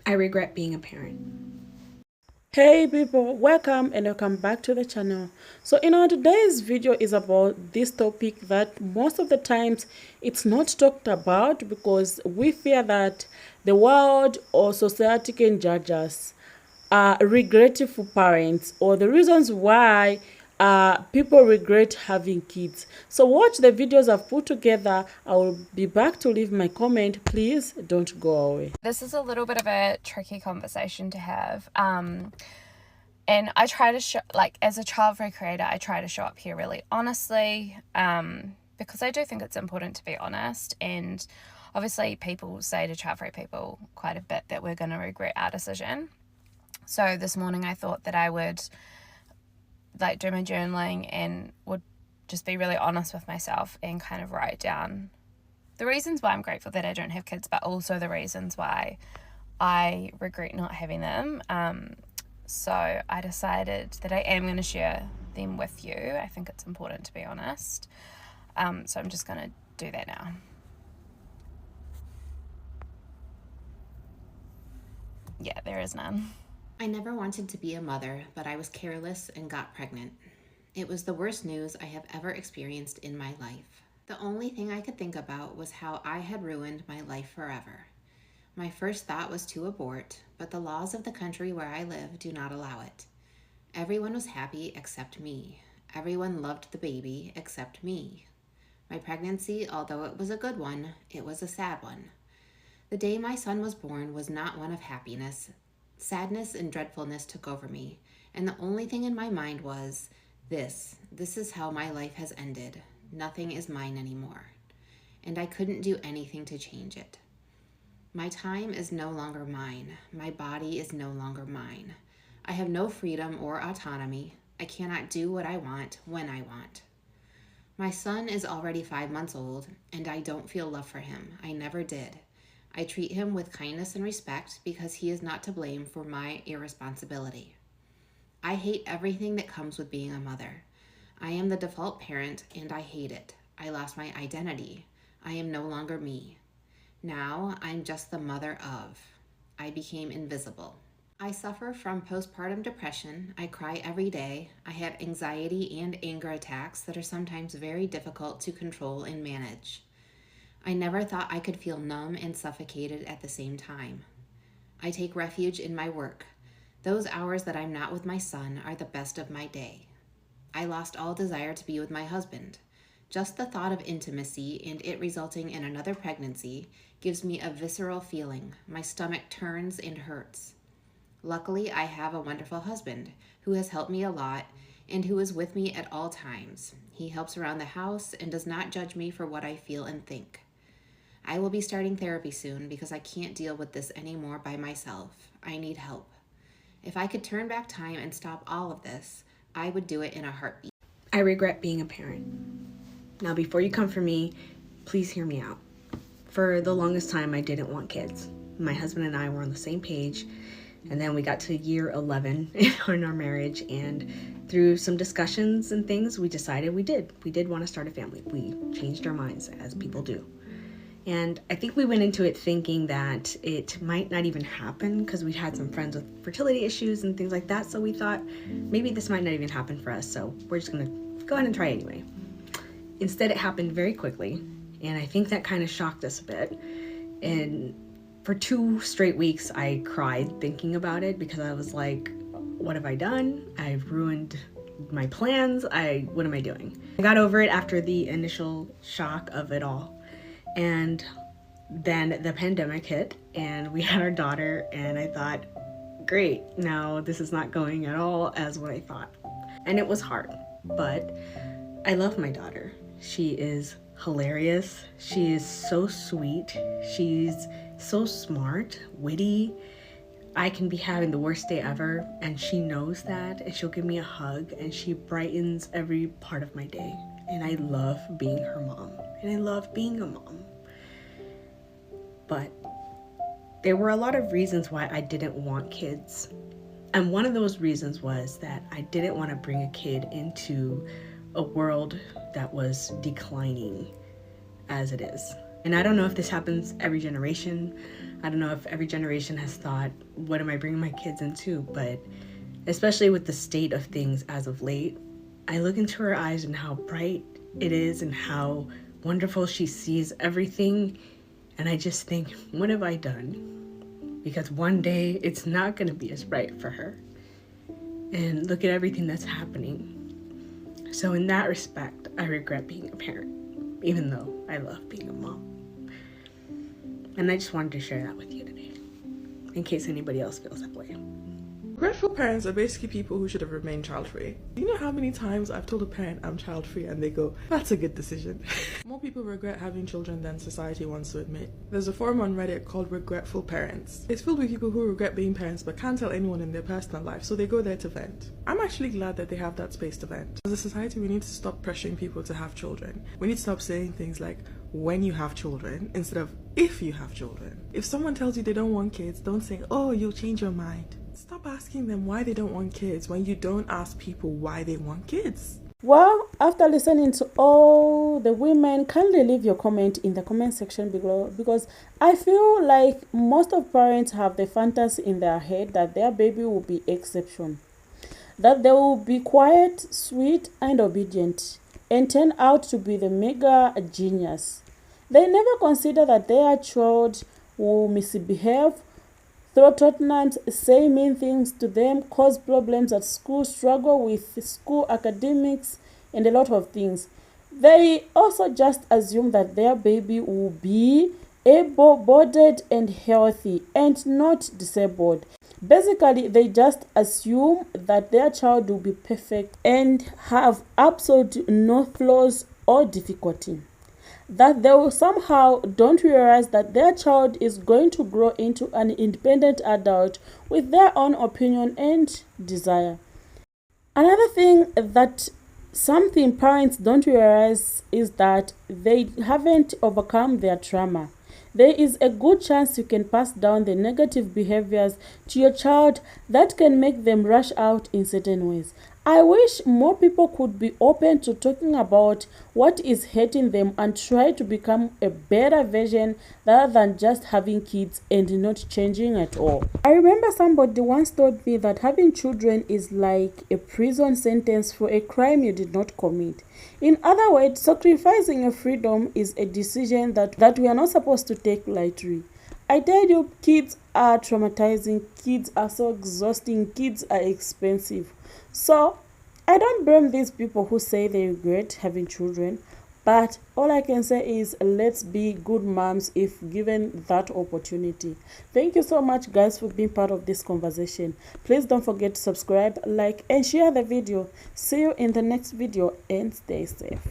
I regret being a parent. Hey people, welcome back to the channel. So today's video is about this topic that most of the times it's not talked about because we fear that the world or society can judge us. Regretful parents or the reasons why people regret having kids. So watch the videos I've put together. I will be back to leave my comment. Please don't go away. This is a little bit of a tricky conversation to have. And I try to show, like, as a child-free creator, I try to show up here really honestly, because I do think it's important to be honest. And obviously people say to child-free people quite a bit that we're going to regret our decision. So this morning I thought that I would like do my journaling and would just be really honest with myself and kind of write down the reasons why I'm grateful that I don't have kids, but also the reasons why I regret not having them. So I decided that I am going to share them with you. I think it's important to be honest. So I'm just going to do that now. Yeah, there is none. I never wanted to be a mother, but I was careless and got pregnant. It was the worst news I have ever experienced in my life. The only thing I could think about was how I had ruined my life forever. My first thought was to abort, but the laws of the country where I live do not allow it. Everyone was happy except me. Everyone loved the baby except me. My pregnancy, although it was a good one, it was a sad one. The day my son was born was not one of happiness. Sadness and dreadfulness took over me, and the only thing in my mind was, this is how my life has ended. Nothing is mine anymore. And I couldn't do anything to change it. My time is no longer mine. My body is no longer mine. I have no freedom or autonomy. I cannot do what I want when I want. My son is already 5 months old, and I don't feel love for him. I never did. I treat him with kindness and respect because he is not to blame for my irresponsibility. I hate everything that comes with being a mother. I am the default parent, and I hate it. I lost my identity. I am no longer me. Now I'm just the mother of. I became invisible. I suffer from postpartum depression. I cry every day. I have anxiety and anger attacks that are sometimes very difficult to control and manage. I never thought I could feel numb and suffocated at the same time. I take refuge in my work. Those hours that I'm not with my son are the best of my day. I lost all desire to be with my husband. Just the thought of intimacy and it resulting in another pregnancy gives me a visceral feeling. My stomach turns and hurts. Luckily, I have a wonderful husband who has helped me a lot and who is with me at all times. He helps around the house and does not judge me for what I feel and think. I will be starting therapy soon because I can't deal with this anymore by myself. I need help. If I could turn back time and stop all of this, I would do it in a heartbeat. I regret being a parent. Now, before you come for me, please hear me out. For the longest time, I didn't want kids. My husband and I were on the same page, and then we got to year 11 in our marriage, and through some discussions and things, we decided we did want to start a family. We changed our minds, as people do. And I think we went into it thinking that it might not even happen because we had some friends with fertility issues and things like that. So we thought maybe this might not even happen for us. So we're just going to go ahead and try anyway. Instead, it happened very quickly. And I think that kind of shocked us a bit. And for 2 straight weeks, I cried thinking about it because I was like, what have I done? I've ruined my plans. What am I doing? I got over it after the initial shock of it all. And then the pandemic hit and we had our daughter, and I thought, great, now this is not going at all as what I thought. And it was hard, but I love my daughter. She is hilarious. She is so sweet. She's so smart, witty. I can be having the worst day ever, and she knows that, and she'll give me a hug, and she brightens every part of my day. And I love being her mom, and I love being a mom. But there were a lot of reasons why I didn't want kids. And one of those reasons was that I didn't want to bring a kid into a world that was declining as it is. And I don't know if this happens every generation. I don't know if every generation has thought, what am I bringing my kids into? But especially with the state of things as of late, I look into her eyes and how bright it is and how wonderful she sees everything. And I just think, what have I done? Because one day it's not going to be as bright for her. And look at everything that's happening. So in that respect, I regret being a parent, even though I love being a mom. And I just wanted to share that with you today, in case anybody else feels that way. Regretful parents are basically people who should have remained child-free. You know how many times I've told a parent I'm child-free and they go, that's a good decision. More people regret having children than society wants to admit. There's a forum on Reddit called Regretful Parents. It's filled with people who regret being parents but can't tell anyone in their personal life, so they go there to vent. I'm actually glad that they have that space to vent. As a society, we need to stop pressuring people to have children. We need to stop saying things like, when you have children, instead of if you have children. If someone tells you they don't want kids, don't say, oh, you'll change your mind. Stop asking them why they don't want kids when you don't ask people why they want kids. Well, after listening to all the women, kindly leave your comment in the comment section below, because I feel like most of parents have the fantasy in their head that their baby will be exception, that they will be quiet, sweet, and obedient, and turn out to be the mega genius. They never consider that their child will misbehave, throw tantrums, say mean things to them, cause problems at school, struggle with school academics, and a lot of things. They also just assume that their baby will be able-bodied and healthy and not disabled. Basically, they just assume that their child will be perfect and have absolutely no flaws or difficulty. That they will somehow don't realize that their child is going to grow into an independent adult with their own opinion and desire. Another thing that something parents don't realize is that they haven't overcome their trauma. There is a good chance you can pass down the negative behaviors to your child that can make them rush out in certain ways. I wish more people could be open to talking about what is hurting them and try to become a better version rather than just having kids and not changing at all. I remember somebody once told me that having children is like a prison sentence for a crime you did not commit. In other words, sacrificing your freedom is a decision that we are not supposed to take lightly. I tell you, kids are traumatizing, kids are so exhausting, kids are expensive. So, I don't blame these people who say they regret having children, but all I can say is let's be good moms if given that opportunity. Thank you so much, guys, for being part of this conversation. Please don't forget to subscribe, like, and share the video. See you in the next video and stay safe.